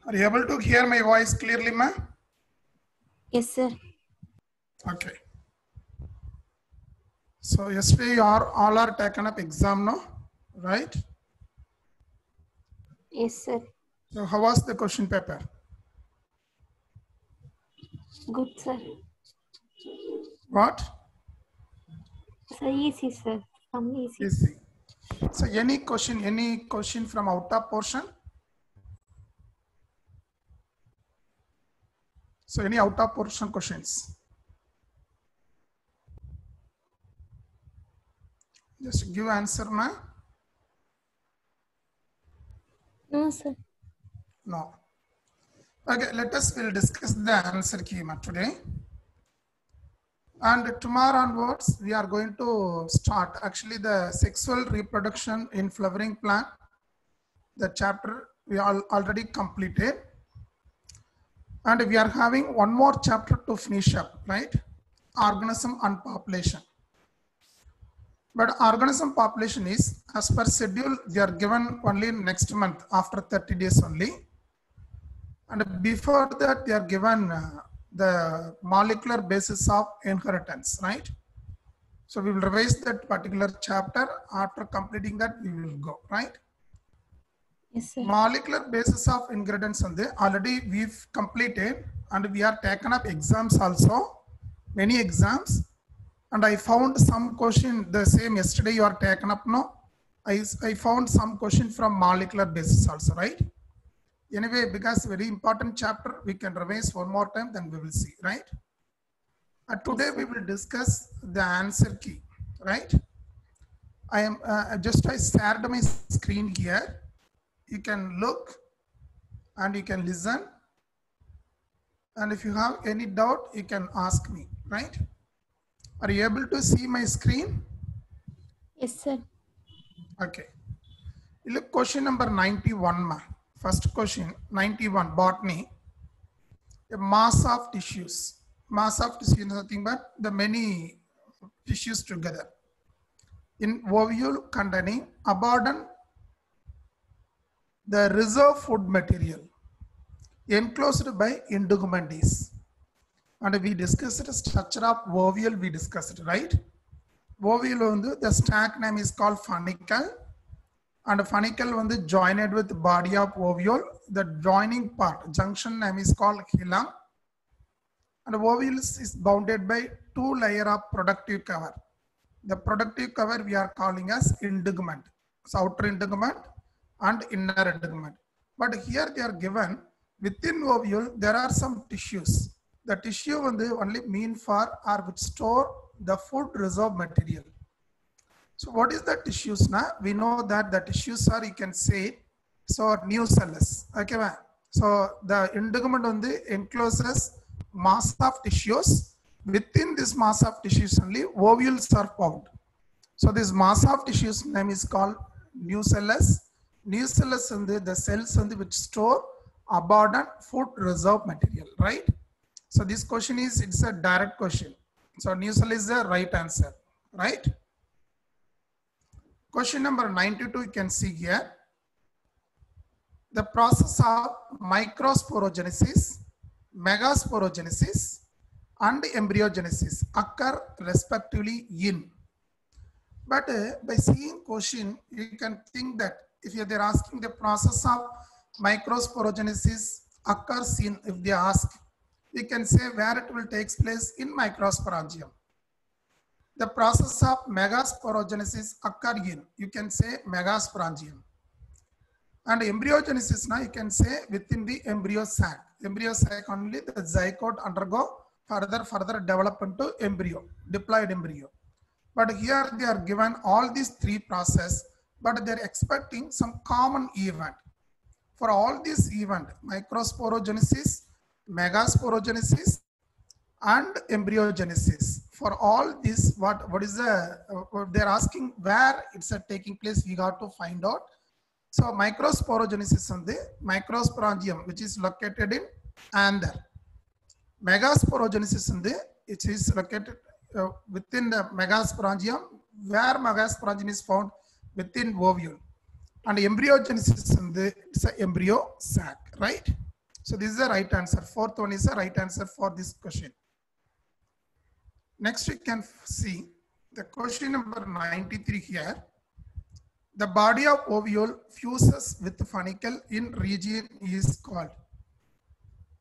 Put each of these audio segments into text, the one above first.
Are you able to hear my voice clearly, ma? Yes, sir. Okay. So yesterday you all are taken up exam, no? Right? Yes, sir. So how was the question paper? Good, sir. What? Sir, easy, sir. Some easy. Easy. So any question from out of portion? So any out of portion questions? Just give answer, ma. No, sir. No. Okay, we'll discuss the answer key today. And tomorrow onwards, we are going to start actually the sexual reproduction in flowering plant. The chapter we already completed. And we are having one more chapter to finish up, right? Organism and population. But organism population is, as per schedule, they are given only next month after 30 days only. And before that, they are given the molecular basis of inheritance, right? So we will revise that particular chapter. After completing that, we will go, right? Yes, sir. Molecular basis of inheritance already we've completed, and we are taken up exams also, many exams. And I found some question the same yesterday you are taken up, no? I found some question from molecular basis also, right? Anyway, because very important chapter, we can revise one more time, then we will see, right? Today we will discuss the answer key, right? I shared my screen here. You can look and you can listen. And if you have any doubt, you can ask me, right? Are you able to see my screen? Yes, sir. Okay. Look, question number 91, ma. First question, 91, botany. A mass of tissues. Mass of tissue is nothing but the many tissues together. In ovule containing abundant the reserve food material enclosed by indugmentis. And we discussed the structure of ovule, we discussed, right? Ovule, the stack name is called funicle. And funicle joined with the body of ovule. The joining part, junction name is called hilum. And ovule is bounded by two layers of productive cover. The productive cover we are calling as integument. So outer integument and inner integument. But here they are given within ovule, there are some tissues. The tissue only mean for or which store the food reserve material. So what is the tissues now? We know that the tissues are, you can say, so nucellus. Okay, man. So the integument encloses mass of tissues. Within this mass of tissues only ovules are found. So this mass of tissues name is called nucellus. Nucellus the cells which store abundant food reserve material, right? So this question is, it's a direct question. So nucellus is the right answer, right? Question number 92, you can see here. The process of microsporogenesis, megasporogenesis, and embryogenesis occur respectively in. But by seeing question, you can think that if they're asking the process of microsporogenesis occurs in, if they ask, we can say where it will take place in microsporangium. The process of megasporogenesis occur in, you can say megasporangium. And embryogenesis now you can say within the embryo sac. Embryo sac only the zygote undergo further develop into embryo, diploid embryo. But here they are given all these three processes, but they're expecting some common event. For all these event, microsporogenesis, megasporogenesis, and embryogenesis. For all this, what is the, they're asking where it's taking place, we got to find out. So microsporogenesis on the microsporangium, which is located in anther. Megasporogenesis in the, it is located within the megasporangium, where megasporangium is found within ovule. And embryogenesis in the, it's an embryo sac, right? So this is the right answer. Fourth one is the right answer for this question. Next we can see the question number 93 here. The body of ovule fuses with funicle in region is called.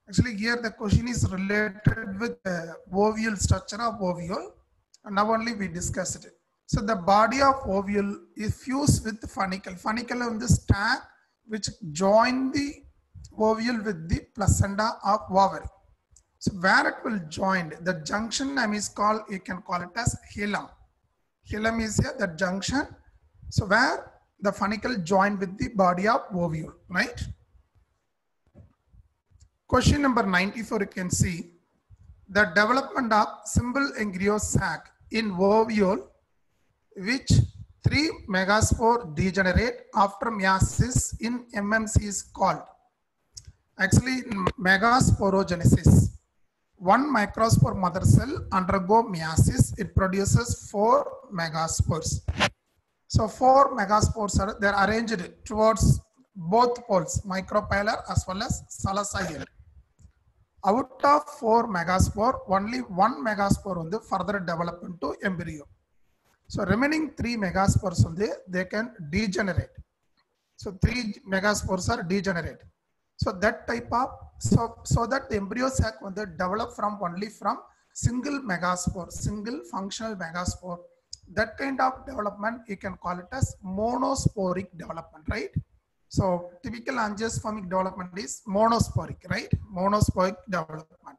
Actually here the question is related with the ovule, structure of ovule, and now only we discussed it. So the body of ovule is fused with funicle. Funicle on the stack which join the ovule with the placenta of ovary. So where it will join, the junction name is called, you can call it as hilum. Hilum is here, the junction. So where the funicle join with the body of ovule, right? Question number 94, you can see the development of simple embryo sac in ovule, which 3 megaspore degenerate after meiosis in MMC is called. Actually, in megasporogenesis, 1 microspore mother cell undergo meiosis, it produces 4 megaspores. So 4 megaspores are they are arranged towards both poles, micropylar as well as salacial. Out of 4 megaspore, only 1 megaspore on the further develop into embryo. So remaining 3 megaspores on they can degenerate. So 3 megaspores are degenerate. So that type of so that the embryo sac when they develop from only from single megaspore, single functional megaspore. That kind of development you can call it as monosporic development, right? So typical angiospermic development is monosporic, right? Monosporic development.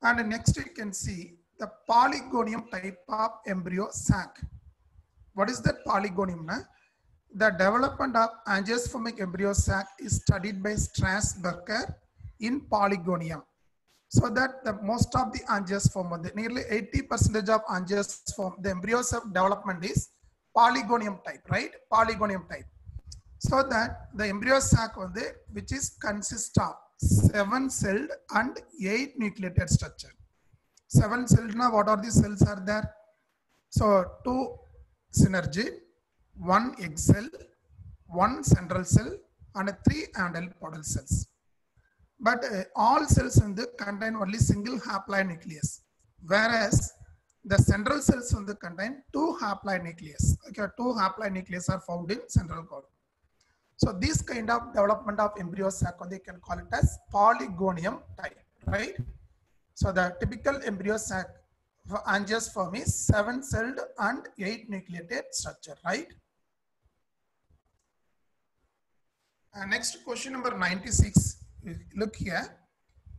And next you can see the polygonium type of embryo sac. What is that polygonium? The development of angiospermic embryo sac is studied by Strasburger in polygonium. So that the most of the angiosperm, nearly 80% of angiosperm, the embryos of development is polygonium type, right? Polygonium type. So that the embryo sac which is consist of 7-celled and 8 nucleated structure. 7-celled now what are the cells are there? So 2 synergy, 1 egg cell, 1 central cell, and 3 antipodal cells. But all cells in the contain only single haploid nucleus, whereas the central cells in the contain 2 haploid nucleus. Okay, 2 haploid nucleus are found in central cord. So this kind of development of embryo sac, they can call it as polygonium type, right? So the typical embryo sac for angiosperm is 7-celled and 8 nucleated structure, right? Next question number 96. Look here.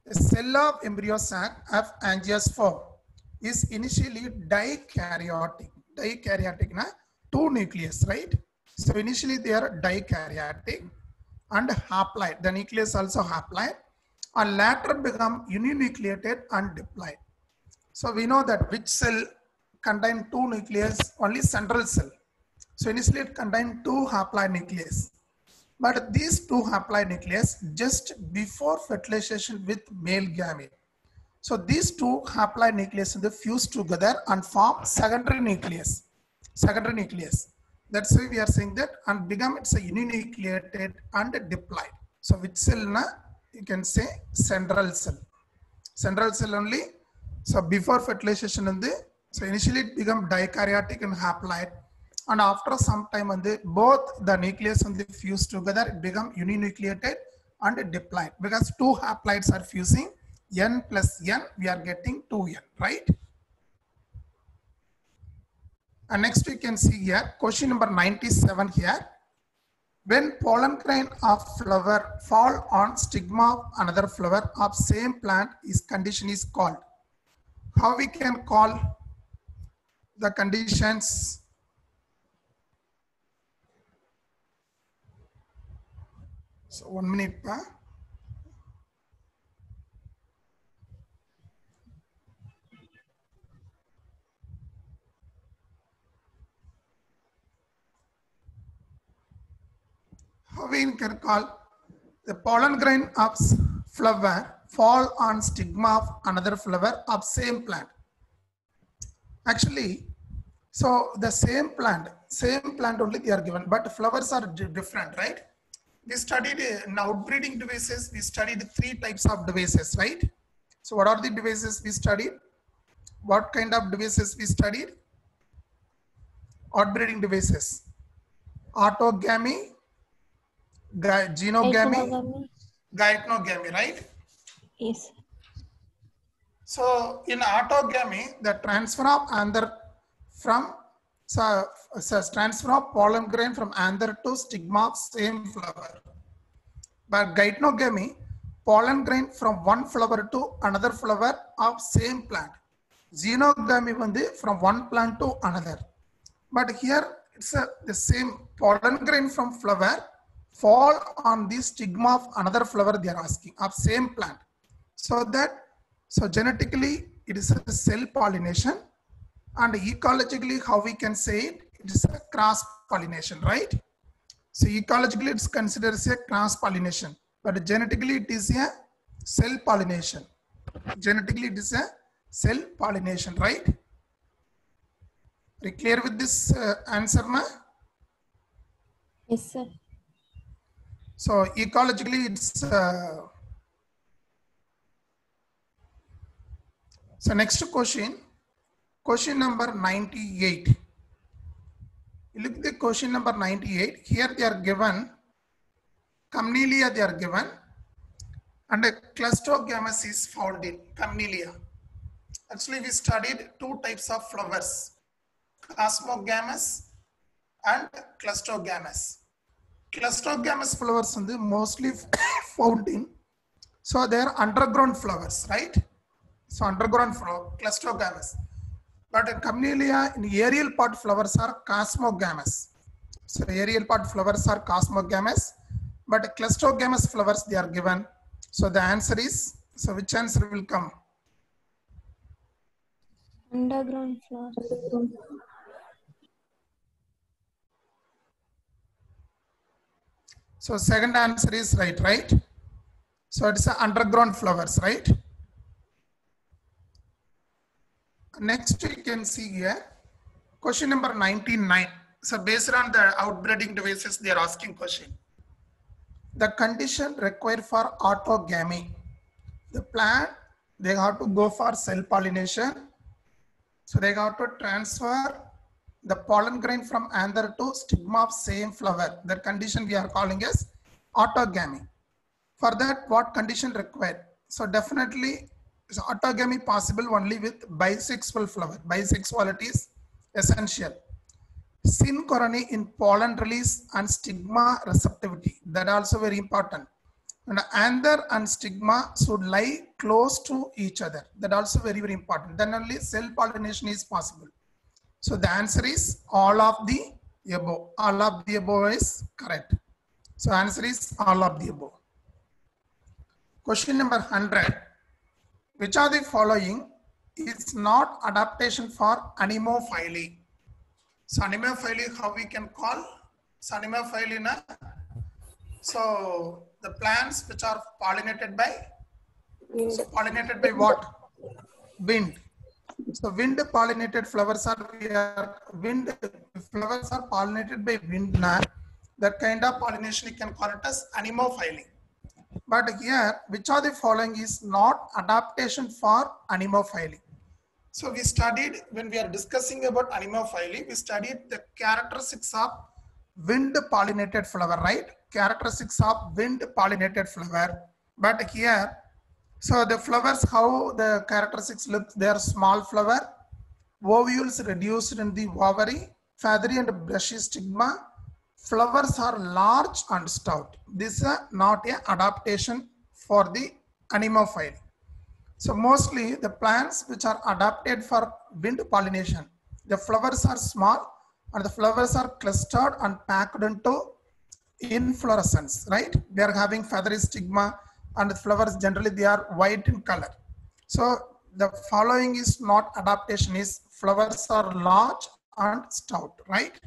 The cell of embryo sac of angiosperm is initially dikaryotic. Dikaryotic na 2 nucleus, right? So initially they are dikaryotic and haploid. The nucleus also haploid, and later become uninucleated and diploid. So we know that which cell contain 2 nucleus, only central cell. So initially it contained 2 haploid nucleus. But these 2 haploid nucleus just before fertilization with male gamete. So these 2 haploid nucleus fuse together and form secondary nucleus. Secondary nucleus. That's why we are saying that and become it's a uninucleated and diploid. So which cell na? You can say central cell. Central cell only. So before fertilization so initially it become dikaryotic and haploid. And after some time both the nucleus fuse together, it become uninucleated and diploid, because 2 haploids are fusing, n plus n, we are getting 2n, right? And next we can see here question number 97 here. When pollen grain of flower fall on stigma of another flower of same plant, is condition is called. How we can call the conditions? So 1 minute pa. How we can call the pollen grain of flower fall on stigma of another flower of same plant. Actually, so the same plant only they are given, but flowers are different, right? We studied in outbreeding devices, we studied 3 types of devices, right? So what are the devices we studied? What kind of devices we studied? Outbreeding devices. Autogamy, genogamy, Gynogamy. gynogamy, right? Yes, sir. So in autogamy, the transfer of anther from transfer of pollen grain from anther to stigma of same flower. But gynogamy, pollen grain from one flower to another flower of same plant. Xenogamy from one plant to another. But here it's the same pollen grain from flower fall on the stigma of another flower they are asking of same plant. So genetically it is a cell pollination, and ecologically how we can say it, it is a cross pollination, right? So ecologically it's considered as a cross pollination, but genetically it is a cell pollination. Genetically it is a cell pollination, right? Are you clear with this answer, ma? Yes, sir. So ecologically it's so next question number 98. You look at the question number 98. Here they are given Camellia, they are given, and a Clustogamous is found in Camellia. Actually, we studied 2 types of flowers, Cosmogamous and Clustogamous. Clustogamous flowers are mostly found in, so they are underground flowers, right? So underground flower, Clustogamous. But in Camellia, in aerial part flowers are Cosmogamous. So aerial part flowers are Cosmogamous, but Clustogamous flowers they are given. So the answer is, so which answer will come? Underground flowers. So second answer is right? So it's underground flowers, right? Next we can see here, question number 99. So based on the outbreeding devices, they are asking question. The condition required for autogamy. The plant, they have to go for cell pollination. So they have to transfer the pollen grain from anther to stigma of same flower. That condition we are calling as autogamy. For that, what condition required? So definitely, is autogamy possible only with bisexual flower. Bisexuality is essential. Synchrony in pollen release and stigma receptivity. That also very important. And anther and stigma should lie close to each other. That also very, very important. Then only cell pollination is possible. So the answer is all of the above. All of the above is correct. So answer is all of the above. Question number 100. Which of the following is not adaptation for anemophily? So anemophily, how we can call? So anemophily, so the plants which are pollinated by, so pollinated by what? Wind. So wind pollinated flowers are flowers are pollinated by wind. That kind of pollination you can call it as anemophily. But here, which of the following is not adaptation for anemophily? So we studied, when we are discussing about anemophily, we studied the characteristics of wind pollinated flower, right? Characteristics of wind pollinated flower. But here, so the flowers, how the characteristics look, they are small flower, ovules reduced in the ovary, feathery and brushy stigma, flowers are large and stout. This is not an adaptation for the anemophily. So mostly the plants which are adapted for wind pollination, the flowers are small and the flowers are clustered and packed into inflorescence, right? They are having feathery stigma and the flowers generally they are white in color. So the following is not adaptation, is flowers are large and stout, right?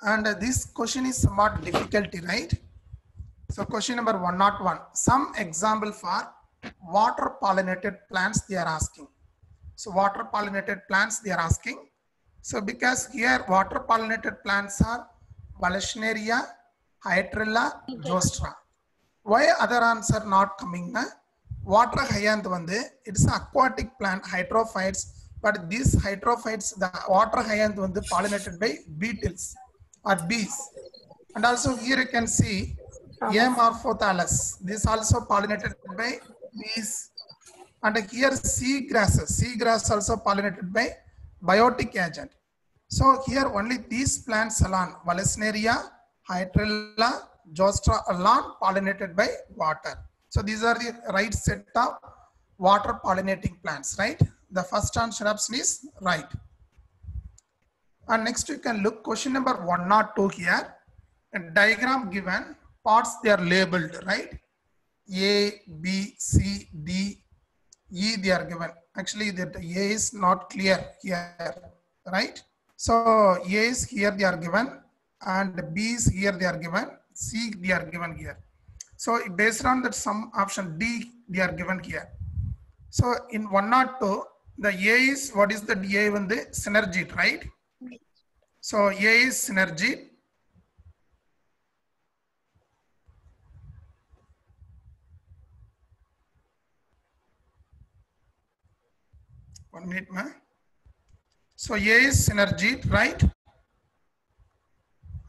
And this question is somewhat difficulty, right? So question number 101, some example for water pollinated plants they are asking. So water pollinated plants they are asking. So because here water pollinated plants are Vallisneria, Hydrilla, Zostera. Why other answer not coming? Water hyacinth வந்து it's an aquatic plant, hydrophytes, but these hydrophytes, the water hyacinth வந்து pollinated by beetles or bees. And also here you can see Amorphothallus. This also pollinated by bees. And here seagrasses. Seagrass also pollinated by biotic agent. So here only these plants alone, Vallisneria, Hydrilla, Zostera alone pollinated by water. So these are the right set of water pollinating plants, right? The first answer option is right. And next you can look question number 102 here. A diagram given, parts they are labeled, right? A, B, C, D, E they are given. Actually that A is not clear here, right? So A is here they are given and B is here they are given, C they are given here. So based on that some option D they are given here. So in 102 the A is, what is the A when the synergy, right? So A is synergy. One minute, ma. So A is synergy, right?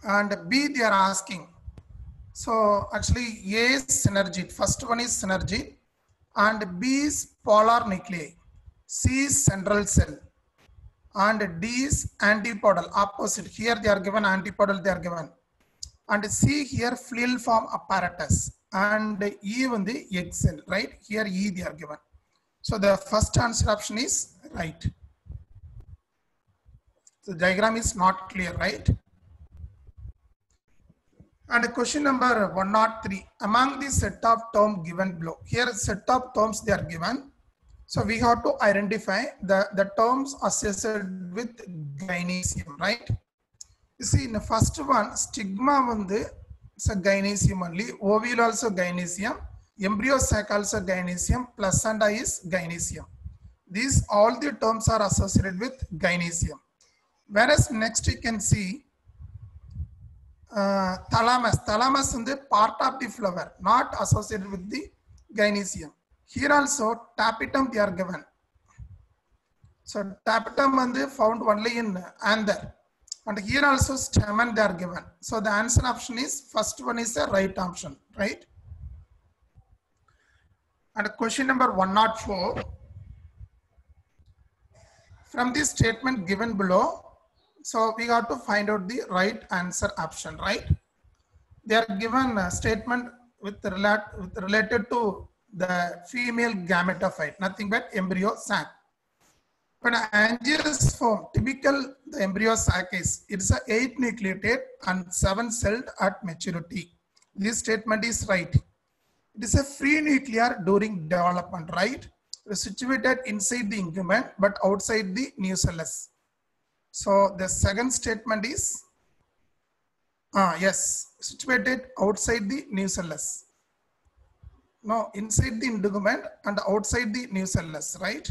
And B they are asking. So actually A is synergy. First one is synergy, and B is polar nuclei. C is central cell, and D is antipodal, opposite. Here they are given antipodal, they are given. And C here fluid form apparatus, and E on the egg cell, right? Here E they are given. So the first answer option is right. The diagram is not clear, right? And question number 103, among the set of terms given below, here set of terms they are given. So we have to identify the terms associated with gynecium, right? You see in the first one, stigma it's a gynecium only, ovule also gynecium, embryo sac also gynecium, placenta is gynecium. These all the terms are associated with gynecium. Whereas next you can see thalamus. Thalamus is the part of the flower, not associated with the gynecium. Here also tapetum they are given. So tapetum is found only in anther. And here also stamen they are given. So the answer option is, first one is the right option, right? And question number 104. From this statement given below, so we got to find out the right answer option, right? They are given a statement related to the female gametophyte, nothing but embryo sac. When angiosperm, typical the embryo sac is, it's a 8 nucleated and 7 celled at maturity. This statement is right. It is a free nuclear during development, right? It's situated inside the ingument but outside the nucellus. So the second statement is, yes, situated outside the nucellus. No, inside the integument and outside the nucellus, right?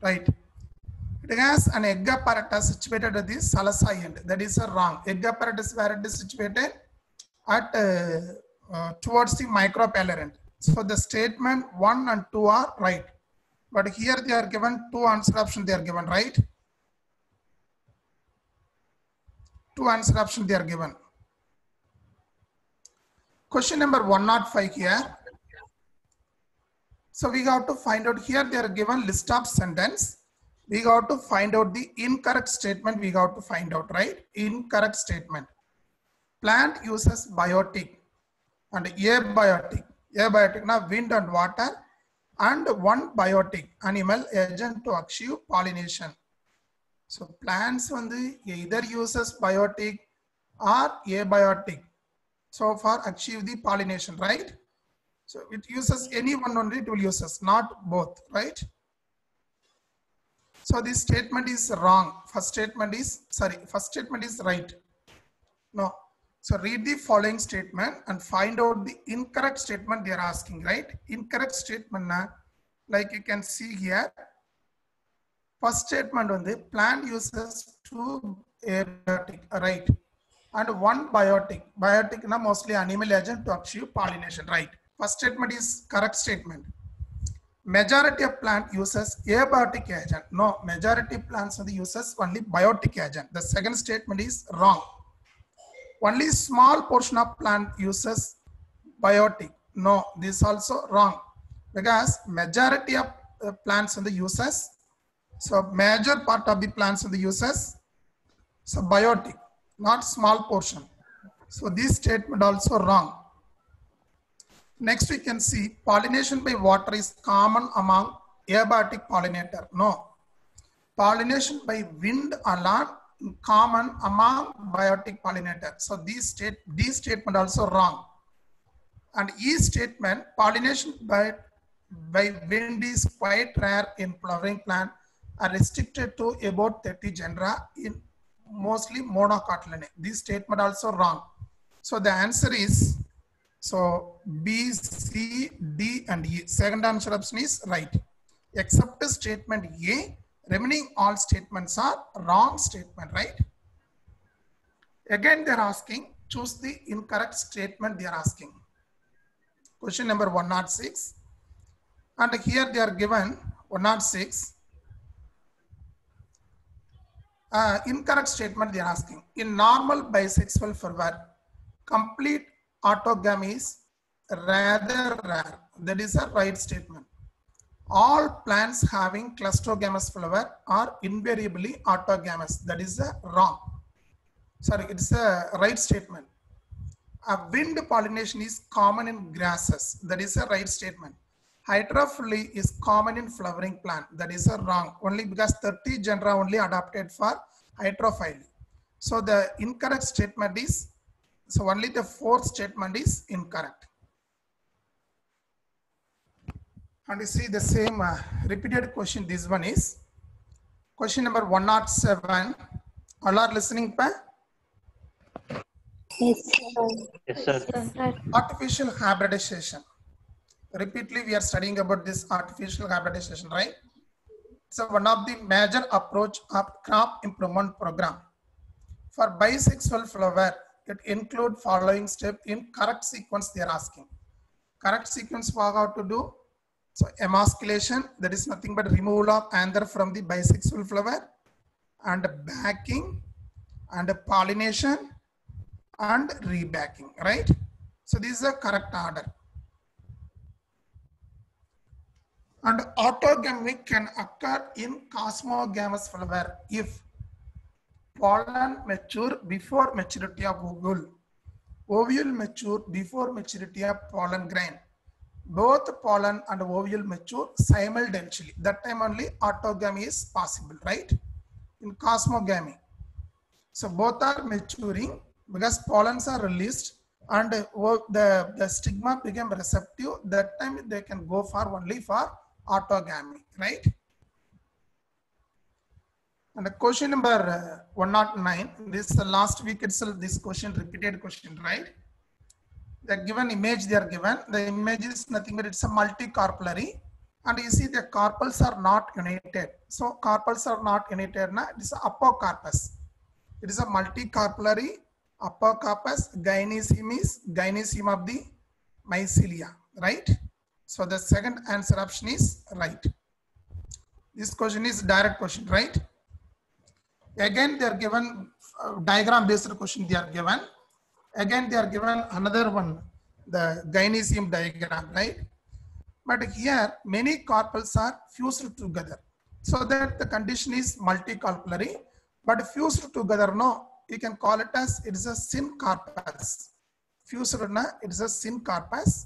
Right. It has an egg apparatus situated at the Salazar end. That is wrong. Egg apparatus where it is situated at towards the micropellar end. So the statement 1 and 2 are right. But here they are given 2 answer options they are given, right? 2 answer options they are given. Question number 105 here. So we have to find out, here they are given list of sentence. We got to find out the incorrect statement. We got to find out, right? Incorrect statement. Plant uses biotic and abiotic. Abiotic now wind and water, and one biotic animal agent to achieve pollination. So plants either uses biotic or abiotic. So for achieve the pollination, right? So it uses any one only, it will uses, not both, right? So this statement is wrong. First statement is right. No. So read the following statement and find out the incorrect statement they are asking, right? Incorrect statement, like you can see here. First statement on the plant uses two abiotic, right? And one biotic. Biotic na mostly animal agent to achieve pollination, right? First statement is correct statement. Majority of plant uses abiotic agent. No, majority plants uses only biotic agent. The second statement is wrong. Only small portion of plant uses biotic. No, this is also wrong, because majority of plants in the uses, so major part of the plants in the uses, so biotic, not small portion. So this statement also wrong. Next we can see pollination by water is common among abiotic pollinator. No, pollination by wind alone common among biotic pollinator. So these statement also wrong. And each statement, pollination by wind is quite rare in flowering plant, are restricted to about 30 genera in mostly monocotyledonous. This statement also wrong. So the answer is, so B, C, D and E. Second answer option is right. Except statement A, remaining all statements are wrong statement, right? Again, they are asking, choose the incorrect statement they are asking. Question number 106. And here they are given 106. Incorrect statement they are asking. In normal bisexual flower, complete autogamy is rather rare. That is a right statement. All plants having clusterogamous flower are invariably autogamous. That is a wrong. Sorry, it's a right statement. Wind pollination is common in grasses. That is a right statement. Hydrophily is common in flowering plant. That is a wrong. Only because 30 genera only adapted for hydrophily. So the incorrect statement is, so only the fourth statement is incorrect. And you see the same repeated question. This one is question number 107. All are listening, pa? Yes, sir. Yes, sir. Yes, sir. Artificial hybridization. Repeatedly we are studying about this artificial hybridization, right? So one of the major approach of crop improvement program. For bisexual flower, it include following step in correct sequence they are asking. Correct sequence for how to do. So emasculation, that is nothing but removal of anther from the bisexual flower, and backing, and pollination, and rebacking, right? So this is the correct order. And autogamy can occur in cosmogamous flower if pollen mature before maturity of ovule. Ovule mature before maturity of pollen grain. Both pollen and ovule mature simultaneously. That time only autogamy is possible, right? In cosmogamy. So both are maturing because pollens are released and the stigma became receptive. That time they can go for only for autogamy, right? And the question number 109, this last week itself, this question, repeated question, right? The given image they are given, the image is nothing but it's a multicarpellary, and you see the carpels are not united. So carpels are not united, na? It is apocarpus. It is a multicarpellary apocarpus. Gynoecium is gynoecium of the mycelia, right? So the second answer option is right. This question is direct question, right? Again, they are given diagram based question they are given. Again, they are given another one, the gynoecium diagram, right? But here, many carpels are fused together. So that the condition is multicarpellary, but fused together, no, you can call it as, it is a syncarpus. Fused, it is a syncarpus.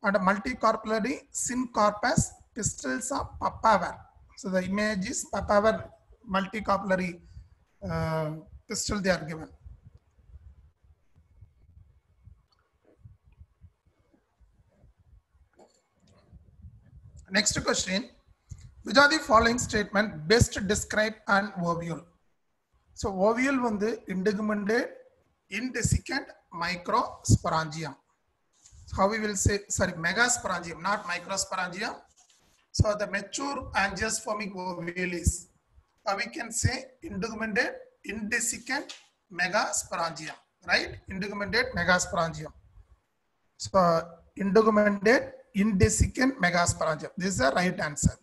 And multicarpellary syncarpus, pistils of papaver. So the image is papaver multicarpellary pistil they are given. Next question, which are the following statement best describe an ovule? So ovule on the integumented, indescent, microsporangium. So how we will say, sorry, megasporangium, not microsporangium. So the mature angiospermic ovule is we can say indugumentate, indescent, megasporangium, right? Indugumentate, megasporangium. So indugumentate, indescent, megasporangium. This is the right answer.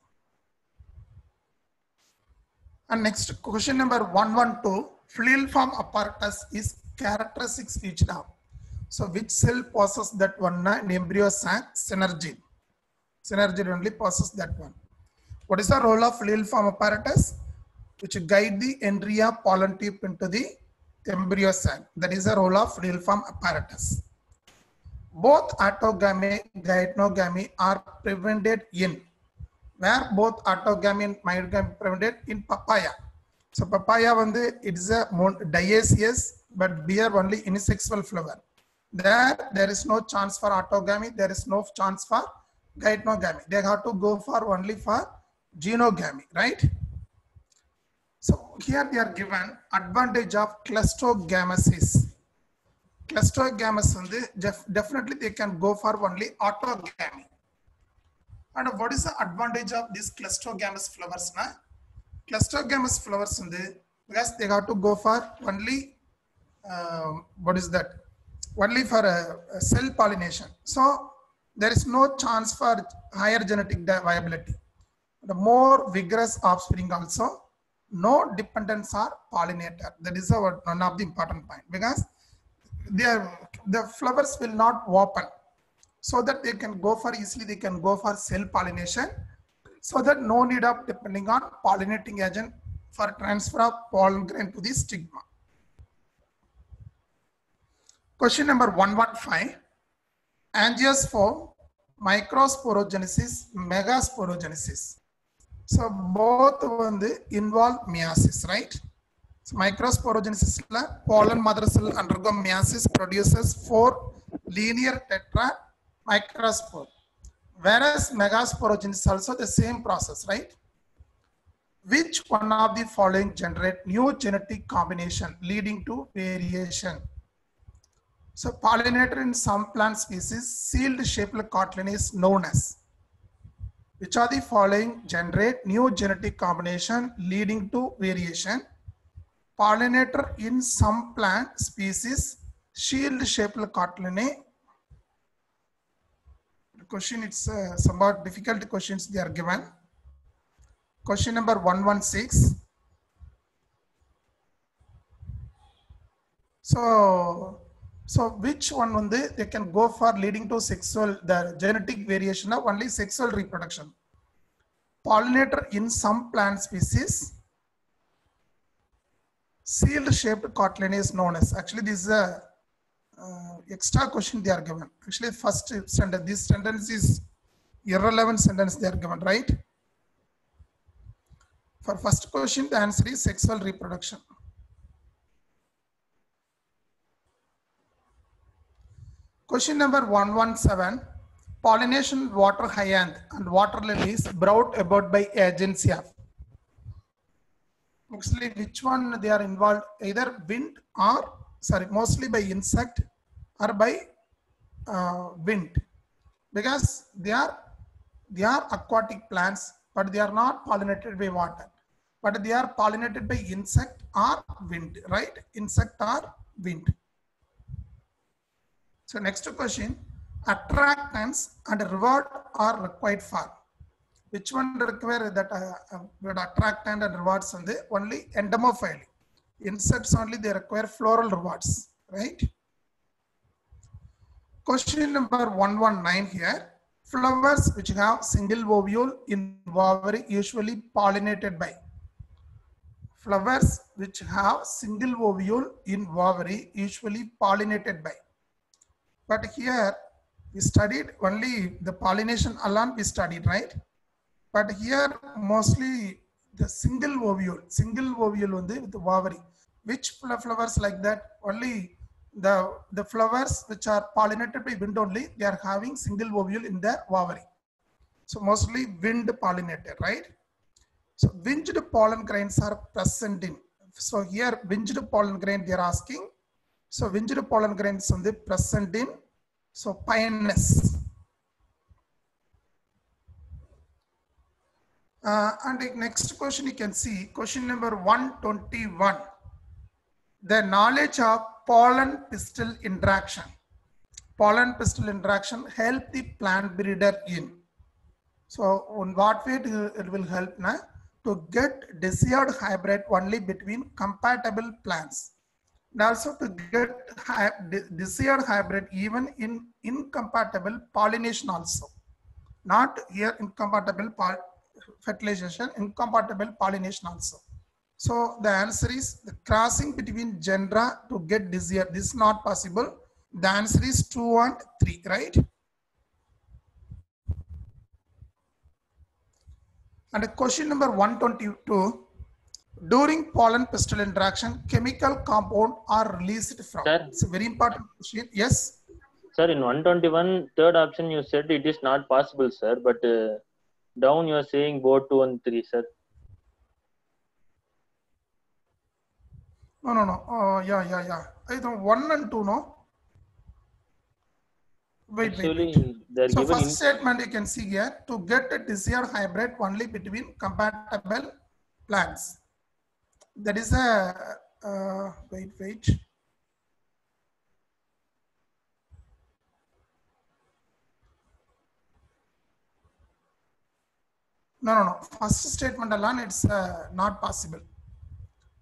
And next question number 112, fluiform apparatus is characteristic feature of. So which cell possesses that one in embryo sac? Synergid. Synergid only possesses that one. What is the role of fluiform apparatus? Which guide the entry of pollen tube into the embryo sac. That is the role of fluiform apparatus. Both autogamy and gynogamy are prevented in. Where both autogamy and myogamy prevented? In papaya. So papaya it is a dioecious, but bear only unisexual flower. There is no chance for autogamy. There is no chance for gynogamy. They have to go for only for genogamy, right? So here they are given advantage of clusterogamous. Clusterogamous definitely they can go for only autogamy. And what is the advantage of these clusterogamous flowers? Clusterogamous flowers because they have to go for only what is that? Only for a cell pollination. So there is no chance for higher genetic viability. The more vigorous offspring also, no dependence on pollinator. That is one of the important point, because the flowers will not open, so that they can go for easily, they can go for cell pollination, so that no need of depending on pollinating agent for transfer of pollen grain to the stigma. Question number 115, angiosperm, microsporogenesis, megasporogenesis. So both involve meiosis, right? So microsporogenesis, pollen mother cell undergo meiosis, produces 4 linear tetra microspore. Whereas megasporogenesis also the same process, right? Which one of the following generate new genetic combination leading to variation? So pollinator in some plant species, sealed shaped cotyledon is known as. Which are the following generate new genetic combination leading to variation? Pollinator in some plant species, shield shaped cotyledon. The question, it's somewhat difficult questions they are given. Question number 116. So which one they can go for leading to sexual, the genetic variation of only sexual reproduction? Pollinator in some plant species, sealed shaped cotyledon is known as. Actually, this is a extra question they are given. Actually, first sentence, this sentence is irrelevant sentence they are given, right? For first question, the answer is sexual reproduction. Question number 117, pollination water hyacinth and water lilies brought about by agency of. Mostly which one they are involved? Either wind or, mostly by insect or by wind, because they are aquatic plants, but they are not pollinated by water, but they are pollinated by insect or wind, right? Insect or wind. So next question, attractants and reward are required for. Which one require that attractant and rewards? Only entomophily. Insects only they require floral rewards, right? Question number 119 here. Flowers which have single ovule in ovary usually pollinated by. Flowers which have single ovule in ovary usually pollinated by. But here we studied only the pollination alone we studied, right? But here mostly the single ovule with the ovary. Which flowers like that? Only the flowers which are pollinated by wind only, they are having single ovule in their ovary. So mostly wind pollinated, right? So winged pollen grains are present in. So here winged pollen grain they are asking. So winged pollen grains on the present in. So pinus. And the next question you can see, question number 121. The knowledge of pollen pistil interaction. Pollen pistil interaction help the plant breeder in. So in what way it will help na? To get desired hybrid only between compatible plants. And also to get desired hybrid even in incompatible pollination also. Not here incompatible fertilization, incompatible pollination also. So the answer is the crossing between genera to get desired. This is not possible. The answer is 2 and 3, right? And question number 122. During pollen pistil interaction, chemical compound are released from. Sir? It's a very important question. Yes. Sir, in 121, third option you said it is not possible, sir. But down you are saying both 2 and 3, sir. No. Yeah. I think 1 and 2, no? Wait. They're So given first statement you can see here, to get a desired hybrid only between compatible plants. That is a, wait. No. First statement alone, it's not possible.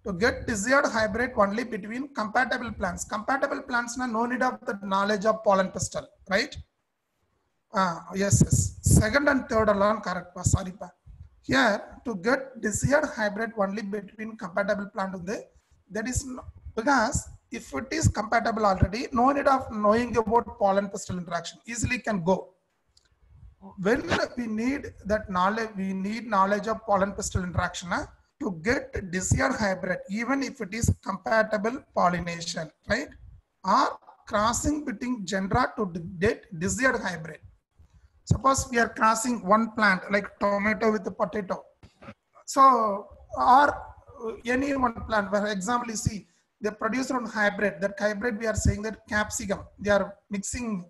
To get desired hybrid only between compatible plants. Compatible plants, no need of the knowledge of pollen pistil, right? Yes. Second and third alone correct. Sorry. Here, to get desired hybrid only between compatible plant, that is because if it is compatible already, no need of knowing about pollen pistil interaction. Easily can go. When we need that knowledge, we need knowledge of pollen pistil interaction to get desired hybrid, even if it is compatible pollination, right? Or crossing between genera to get desired hybrid. Suppose we are crossing one plant like tomato with a potato. So, or any one plant, for example, you see, they produce one hybrid. That hybrid, we are saying that capsicum, they are mixing,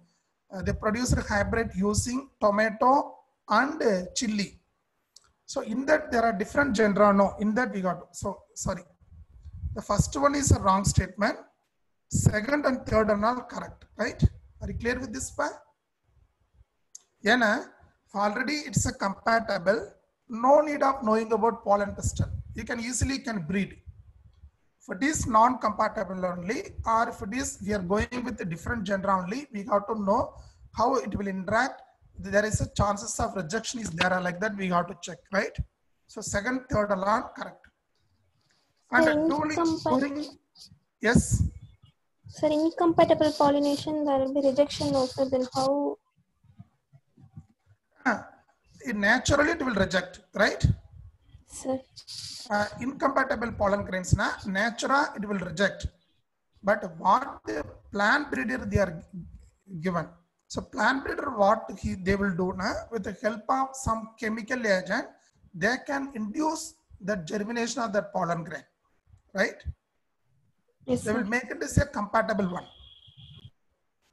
they produce a hybrid using tomato and chili. So in that there are different genera. No, in that we got, so sorry. The first one is a wrong statement. Second and third are not correct, right? Are you clear with this part? Yeah, already it's a compatible. No need of knowing about pollen pistil. You can easily breed. If it is non-compatible only, or if it is we are going with a different genera only, we have to know how it will interact. There is a chances of rejection is there, like that we have to check, right? So second, third alarm correct. And during yes. Sir, incompatible pollination, there will be rejection also. Then how? Naturally it will reject, right? Sir. Incompatible pollen grains, natura it will reject. But what the plant breeder they are given. So plant breeder what they will do with the help of some chemical agent, they can induce the germination of that pollen grain, right? Yes, they will make it as a compatible one.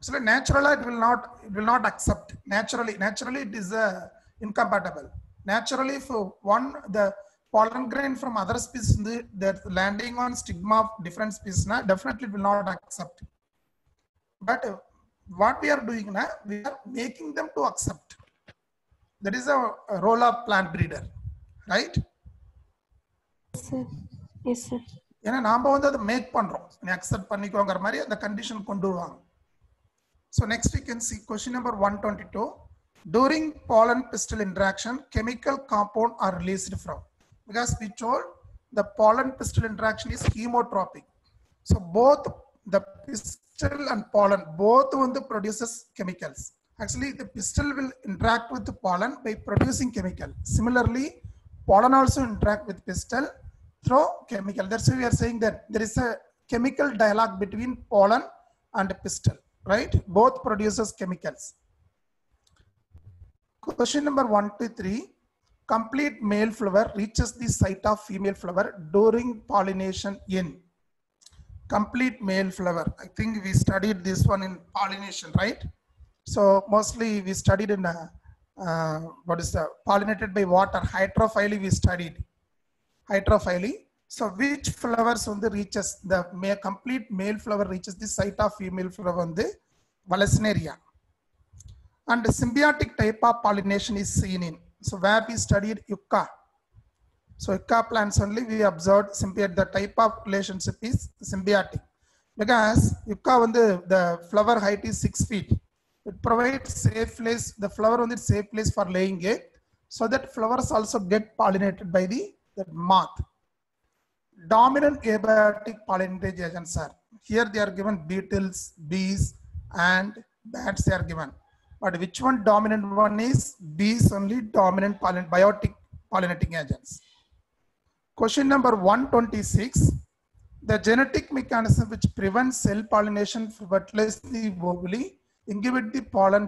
So naturally it will not accept. Naturally it is incompatible. Naturally, if the pollen grain from other species that landing on stigma of different species, definitely will not accept. But what we are doing now, we are making them to accept. That is a role of plant breeder, right? Yes, sir. Yes, sir. ஏன்னா நாம வந்து அதை make பண்றோம், accept பண்ணிக்கோங்கிற மாதிரி அந்த condition கொண்டு வருவாங்க. So next we can see question number 122. During pollen pistil interaction, chemical compound are released from. Because we told the pollen pistil interaction is chemotropic. So both the pistil and pollen both produces chemicals. Actually, the pistil will interact with the pollen by producing chemical. Similarly, pollen also interact with pistil through chemical. That's why we are saying that there is a chemical dialogue between pollen and pistil, right? Both produces chemicals. Question number 123. Complete male flower reaches the site of female flower during pollination in. Complete male flower. I think we studied this one in pollination, right? So mostly we studied in what is the pollinated by water? Hydrophily we studied. Hydrophily. So which flowers on the reaches the complete male flower reaches the site of female flower on the Vallisneria. And the symbiotic type of pollination is seen in. So where we studied Yucca. So Yucca plants only we observed symbiotic. The type of relationship is symbiotic. Because Yucca on the flower height is 6 feet. It provides safe place. The flower on the safe place for laying egg, so that flowers also get pollinated by the moth. Dominant abiotic pollinating agents are here. They are given beetles, bees, and bats. They are given. But which one dominant one is? Bees only dominant biotic pollinating agents. Question number 126. The genetic mechanism which prevents cell pollination from fertilizing the ovule, inhibit the pollen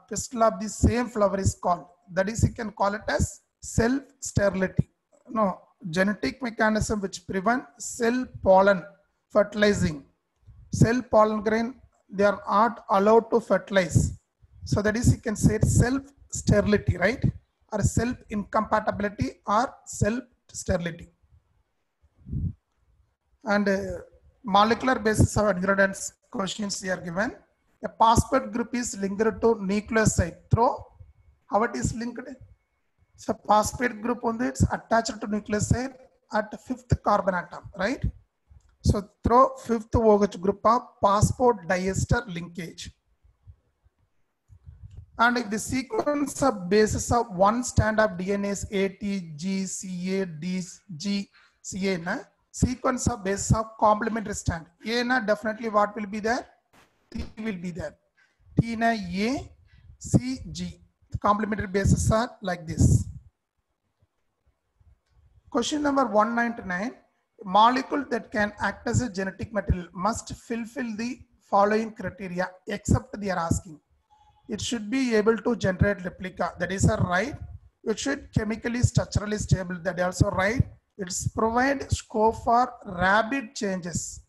pistil of the same flower is called. That is, you can call it as self-sterility. No, genetic mechanism which prevent cell pollen fertilizing. Cell pollen grain, they are not allowed to fertilize. So that is, you can say self-sterility, right? Or self-incompatibility or self-sterility. And molecular basis of ingredients questions here given. A phosphate group is linked to nucleoside through how it is linked. So phosphate group on it's attached to nucleoside at 5th carbon atom, right? So through 5th OH group of phosphodiester linkage. And if the sequence of bases of one strand of DNA is A, T, G, C, A, D, G, C, A, na, sequence of bases of complementary strand. A na definitely what will be there? T will be there. T na A, C, G. The complementary bases are like this. Question number 199. A molecule that can act as a genetic material must fulfill the following criteria, except they are asking. It should be able to generate replica. That is a right. It should chemically, structurally stable. That is also right. It's provide scope for rapid changes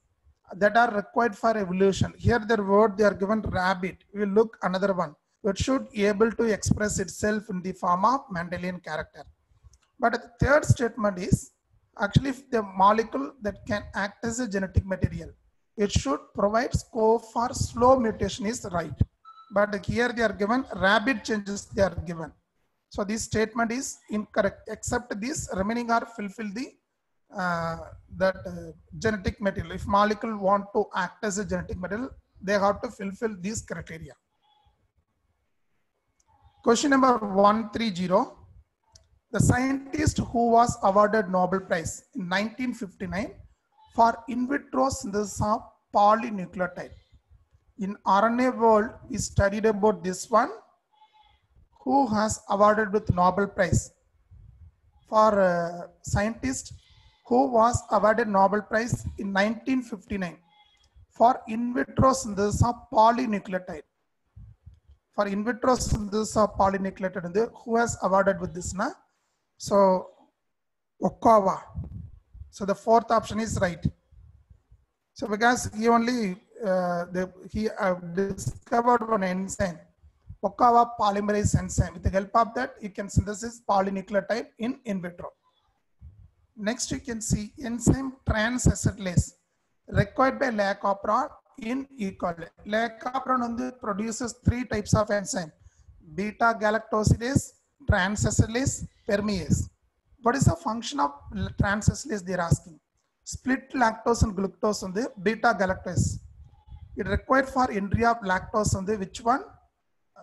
that are required for evolution. Here the word they are given rapid. We will look another one. It should be able to express itself in the form of Mendelian character. But the third statement is actually if the molecule that can act as a genetic material, it should provide scope for slow mutation is right. But here they are given rapid changes they are given. So this statement is incorrect, except this remaining are fulfill the genetic material. If molecule want to act as a genetic material, they have to fulfill these criteria. Question number 130. The scientist who was awarded Nobel Prize in 1959 for in vitro synthesis of polynucleotide. In RNA world, we studied about this one. Who has awarded with Nobel Prize? For scientist who was awarded Nobel Prize in 1959 for in vitro synthesis of polynucleotide. For in vitro synthesis of polynucleotide, who has awarded with this? Na? So, Okawa. So the fourth option is right. So because he only discovered one enzyme, Okawa polymerase enzyme. With the help of that, you can synthesize polynucleotide in vitro. Next, you can see enzyme transacetylase required by Lac-Operon in E. coli. Lac-Operon produces 3 types of enzyme: beta galactosidase, transacetylase, permease. What is the function of transacetylase? They are asking. Split lactose and glucose on the beta galactose. It required for entry of lactose on the which one?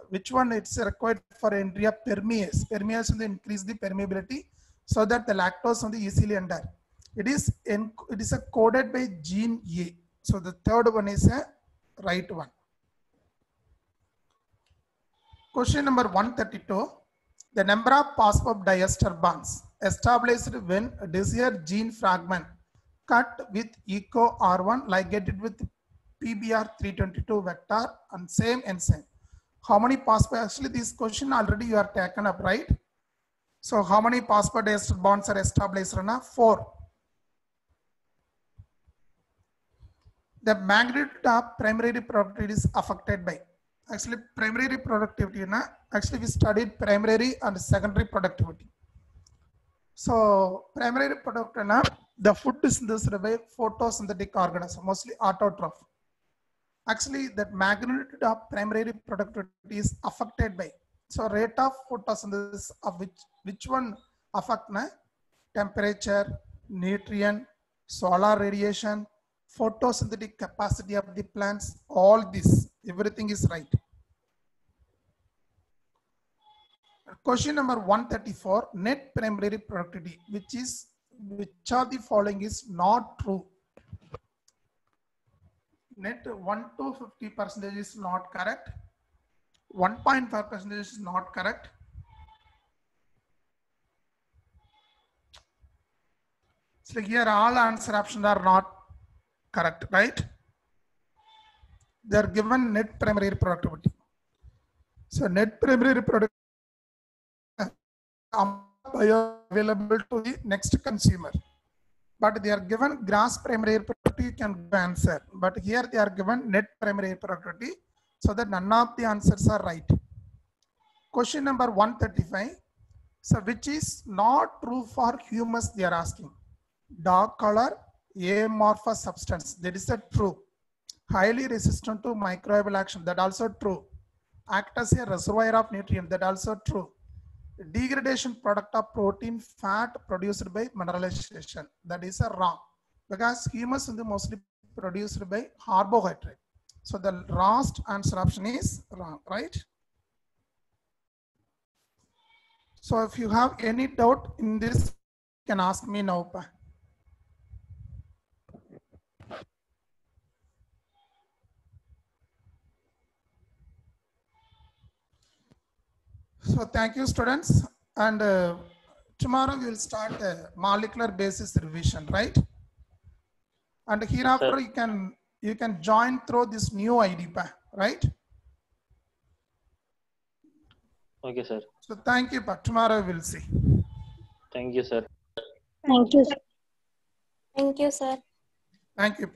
Which one it's required for entry of permease? Permease will increase the permeability so that the lactose on the easily enter. It is coded by gene A. So the third one is a right one. Question number 132. The number of phosphodiester bonds established when a desired gene fragment cut with ECO R1 ligated with PBR322 vector and same enzyme. How many phosphodiester? Actually, this question already you are taken up, right? So how many phosphodiester bonds are established? 4. The magnitude of primary property is affected by. Actually primary reproductivity na, actually we studied primary and secondary productivity. So primary reproductivity na, the food is synthesized by photosynthetic organism, mostly autotroph. Actually that magnitude of primary reproductivity is affected by, so rate of photosynthesis of which one affect na, temperature, nutrient, solar radiation, photosynthetic capacity of the plants, all this, everything is right. Question number 134, net primary productivity, which of the following is not true? Net 1 to 50% is not correct. 1.5% is not correct. So here all answer options are not correct, right? They are given net primary productivity. So net primary productivity bioavailable to the next consumer, but they are given gross primary productivity, you can answer, but here they are given net primary productivity, so that none of the answers are right. Question number 135, so which is not true for humus, they are asking. Dark color, amorphous substance, that is a true. Highly resistant to microbial action, that also true. Act as a reservoir of nutrient, that also true. Degradation product of protein fat produced by mineralization, that is a wrong, because humus is mostly produced by carbohydrate. So the last answer option is wrong, right? So if you have any doubt in this, you can ask me now. So thank you, students, and tomorrow we will start molecular basis revision, right? And hereafter you can join through this new ID, right? Okay, sir. So thank you, tomorrow we'll see. Thank you, sir. Thank you. Thank you, sir. Thank you.